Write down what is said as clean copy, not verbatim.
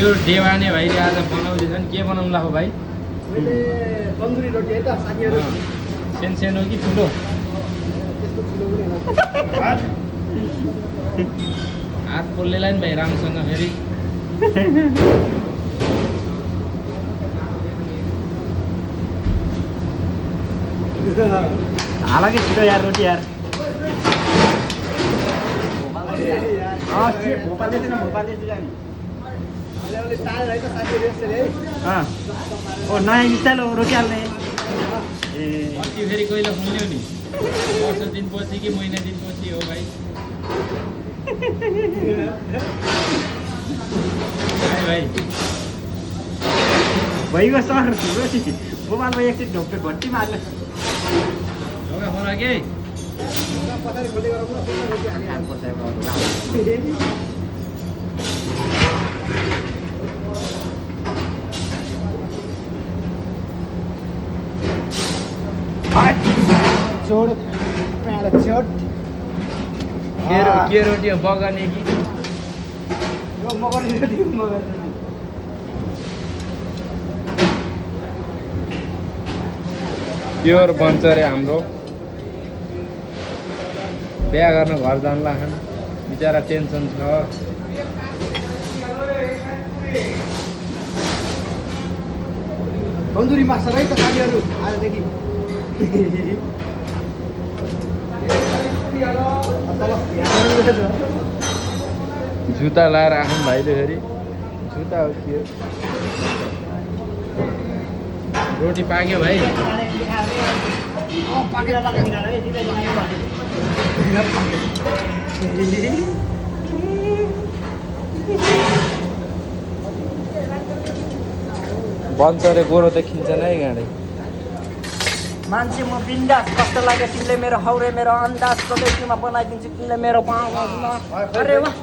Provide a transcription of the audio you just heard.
यो देवाने भाइले आज बनाउँदैछन् के बनाउनु ला हो भाइ मैले तन्दुरी रोटी है त साथीहरु सानो कि ठुलो त्यस्तो ठुलो पनि हैन हात पोल्लेलाई नि भाइ राम्रोसँग फेरि हालांकि छिटो यार रोटी यार भोपाल अहिले ताल है त साथीहरु यसरी है ओ नयाँ स्टाइल हो रोटी हाल्ने ए अस्ति फेरि कोइला खुल्यो नि वर्ष दिनपछि कि महिना दिनपछि हो भाइ भाइ भइगयो सर रोटी मोबाइलमा एकचोटि ढोक्टे घट्टी मार्नु ढोका खोला के पछाडि खोल्दै गरेर पुरा रोटी हाल्ने चोट प्याड चोट के रोटी हो बगाने कि यो मगरले रोटी मगर प्योर बन्छ अरे हाम्रो बिहा गर्न घर जानु लाग्छन् बिचरा टेन्सन छ तन्दुरी माछा है त साथीहरु आजदेखि जुत्ता लाएर आउनु भाइले फेरि जुत्ता हो के रोटी पाक्यो भाइ बन्छ अरे गोरो देखिन्छन् है गाडी मान्छे म बिन्दास कस्तो लाग्यो तिमीले मेरो हौरे मेरो अन्दाज सधैँ तिमीमा बनाइदिन्छु तिमीले मेरो पाउँमा अरे वाह